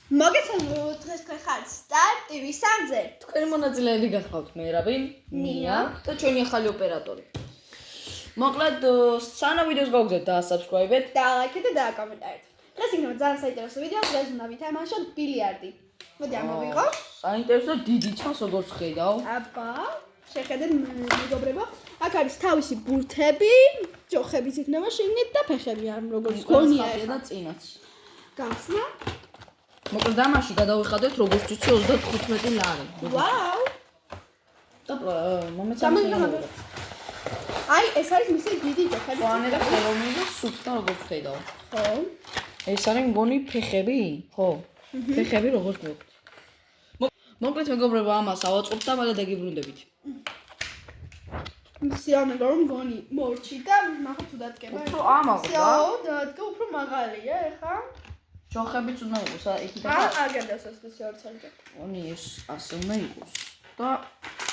მოგეცემ დღეს თქვენ ხართ Star TV-სანზე. თქვენი მონაწილეები გახავთ მერაბი, ნია და ჩვენი ახალი ოპერატორი. მოკლედ, სანამ ვიდეოს გავგზავნებთ და subscribe-ეთ და ლაიქეთ და დააკომენტარეთ. დღეს იქნება ძალიან საინტერესო ვიდეო, დღეს უნდა ვითამაშოთ ბილიარდი. მოდი ამოვიღო. საინტერესო დიდი ჩანს როგორც ხედავ. აბა, შეხედეთ მეგობრებო, აქ არის თავისი ბურთები, ჯოხებიც იქნება შიგნით და ფეხები ამ როგორც გონია და წინაც. გახსნა. მოკლედ დამაში გადავიხადეთ როგორც ვიცი 35 ლარი. ვაუ! და მომეცამა. აი, ეს არის მისი დიდი ჯოხები. ვანე და ხელოვნური და სუფთა როგორც ხედავ. ხო. ეს არის მგონი ფეხები? ხო. ფეხები როგორც მოგთ. მოკლედ მეგობრებო, ამას ავაწყობთ და მაგა დაგიბრუნდებით. სიამოვნებო რომ გონი მორჩი და მაგა თუ დადგება. უფრო ამაღლა. სიო, დადგა უფრო მაღალია ეხა. ჯოხებიც უნდა იყოს, იქით და აგერ დასასწრებს არცანჯა. ონი ეს ასე უნდა იყოს. და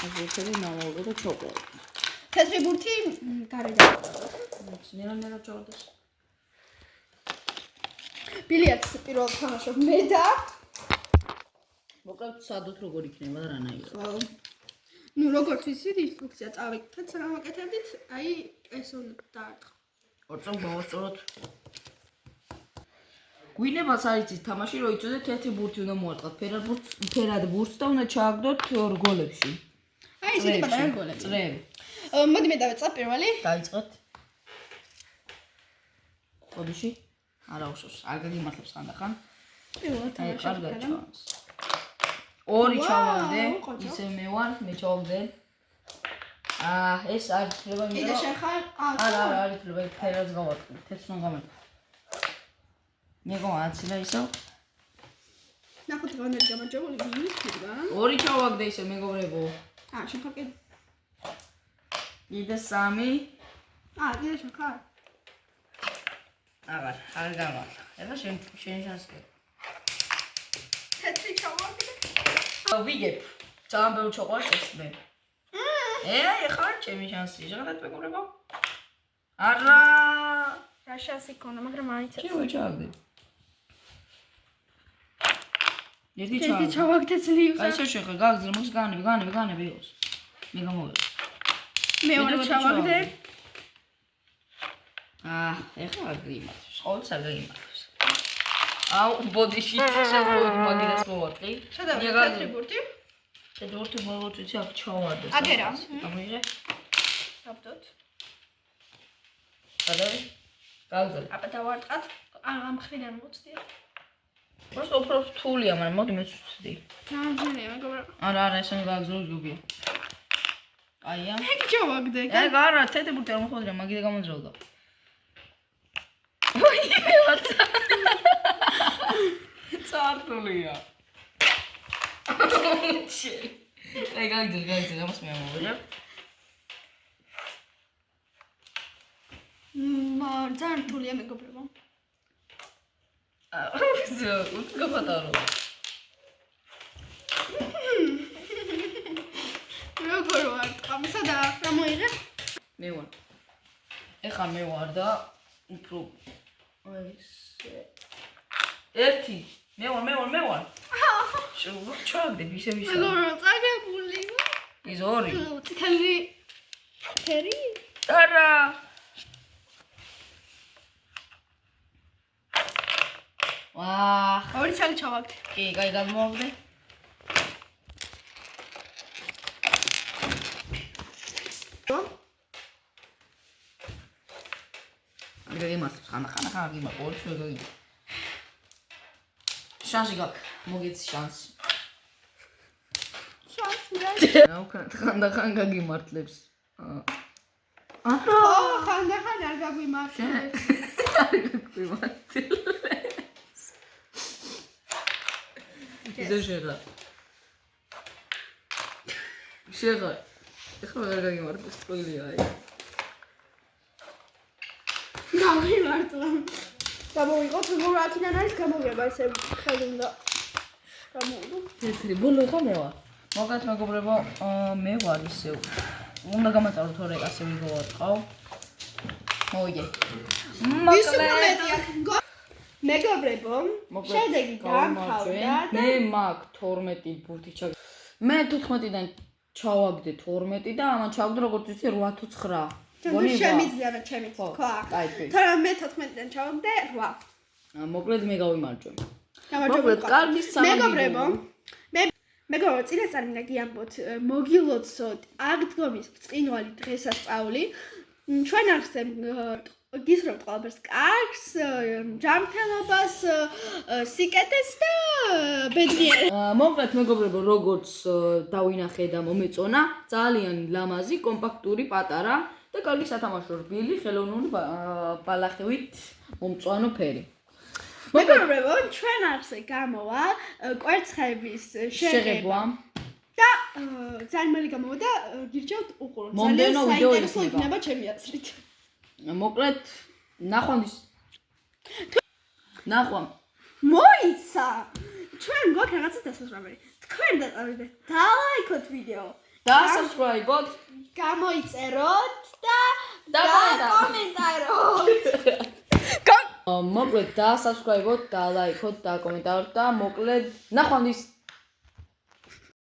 ასეთები ნამოვიღე და ჩოყო. თეთრი ბურთი გარედან. ნერა ჩავდეს. ბილიარდს პირველად თამაშობ მე და მოკლედ სადოთ როგორ იქნება და რანაირად. ხო. ნუ როგორც ვიცით ინსტრუქცია წავიკეთეთ, სამაკეთებდით, აი ეს უნდა დაარტყა. ორწო გავასწოროთ. გვინებას არიცით თამაში, რომ იწოდეთ თეთრი ბურთი უნდა მოარტყათ, ფერად ბურთს და უნდა ჩააგდოთ რგოლებში. აი ისეთი პატარა რგოლები. წრეები. მოდი მე დავიწყებ პირველი. დაიწყეთ. ხოდიში? არა უშავს, არ გაგიმართლებს ხანდახან. პირველად თამაშობ. კარგად ჩანს. ორი ჩავაგდე, ისე მე ვარ, მე ჩავაგდე. ეს არ ითვლება იმიტომ. კიდე შენ ხარ? არა, არ ითვლება, ფერადს გავარტყი, თეთრს უნდა გამარტყი. მეგო აცილე ისო. ნახოთ განერ გამარჯვებული მისგან. ორი ჩავაგდე ისე მეგობრებო. შენ ხარ კიდე. კიდე სამი. კიდე შენ ხარ. არ გამართლა. ეხლა შენ შანსი. თეთრი ჩავაგდე. ვიგებ. ძალიან ბევრი ჩოყავს ეს მე. ეხლა ჩემი შანსი. შეგადეთ მეგობრებო. არა. რა შანსი ქონა, მაგრამ აიც. ჩემი ჩავაგდე. ერთი ჩავაგდე ძლივს. აი შენ ხე გაგზრ მოს განები იყოს. მე გამოვიდე. მე ორი ჩავაგდე. ეხლა გიმართავს. ყოველს არ გიმართავს. აუ ბოდიში შეგვიძლია მაგას მოვარტყი. შედავე თეთრი ბურთი. თეთრი ბურთი მოგოც ვიცი აქ ჩავარდეს. აგერა. ამიღე. აბდოთ. გადავი. გავზრ. აბა დავარტყათ. ამ ხრიდან მოვწდია. просто უფრო რთულია, მაგრამ მოდი მეც ვწდი. ძალიან ძნელია, მეგობრებო. არა, ეს უნდა გაგზავნო ჯობია. აი ამ. მე ჩავაგდე. არა, თეთრი ბურთი არ მოხდრია, მაგით გამოძრაუდა. წარტულია. აი გაგზავნე, ამას მე ამოვიღე. ძალიან რთულია, მეგობრებო. გაფატარო. როგორ ვარ? სადა რა მოიღე? მე ვარ. ეხა მე ვარ და უფრო ერთი. მე ვარ. ჩავაგდე ისე. როგორ წაგებული? ის ორი. წითელი ფერი? არა. ორი ცალი ჩავაგდე. კი, კაი გამოვაგდე. მე გიმართლებს ხან გიმართ, ორი წელი გაგიმართ. შანსი გაქვს, მოგეცი შანსი. შანსი რა? ხან გაგიმართლებს. ხანდახან არ გაგვიმართლებს. ისე შეხა. ეხლა ვერ გაგიმართლებს ტყილია აი. გავიმართლა. გამოვიღოთ, როგორ აქედან არის გამოგება, ესე ხელი უნდა გამოვიდო. თეთრი ბოლო ხა მე ვარ. მოგეთ მეგობრებო, მე ვარ ისე. უნდა გამატარო თორე ასე ვიგოვარტყავ. მოიგე. ის უფრო მეტია. მეგობრებო, შედეგი დამთავრდა და მე მაქვს 12 ბურთი ჩაგ. მე 14-დან ჩავაგდე 12 და ამან ჩავაგდე როგორც ვიცი 8-9. გონი შემიძლია რა ჩემი თქვა. თორემ მე 14-დან ჩავაგდე 8. მოკლედ მე გავიმარჯვე. მოკლედ კარგი სამი. მეგობრებო, მეგობრებო, წინასწარ მინდა გიამბოთ, მოგილოცოთ აღდგომის ბრწყინვალე დღესასწაული. ჩვენ ახსენ გისურვებთ ყველაფერს კარგს, ჯანმრთელობას, სიკეთეს და ბედნიერებას. მოკლედ მეგობრებო, როგორც დავინახე და მომეწონა, ძალიან ლამაზი, კომპაქტური, პატარა და კარგი სათამაშო რბილი, ხელოვნური ბალახივით მომწვანო ფერი. მეგობრებო, ჩვენ ახსე გამოვა კვერცხების შეღება და ძალიან მალე გამოვა და გირჩევთ უყუროთ. მომდენო ვიდეო იქნება ჩემი აზრით. მოკლედ ნახვამდის ნახვამ მოიცა ჩვენ გვაქვს რაღაცა დასასრულებელი თქვენ დაწარდეთ დალაიქოთ ვიდეო და subscribe-ოთ გამოიწეროთ და კომენტაროთ მოკლედ და subscribe-ოთ და ლაიქოთ და კომენტაროთ და მოკლედ ნახვამდის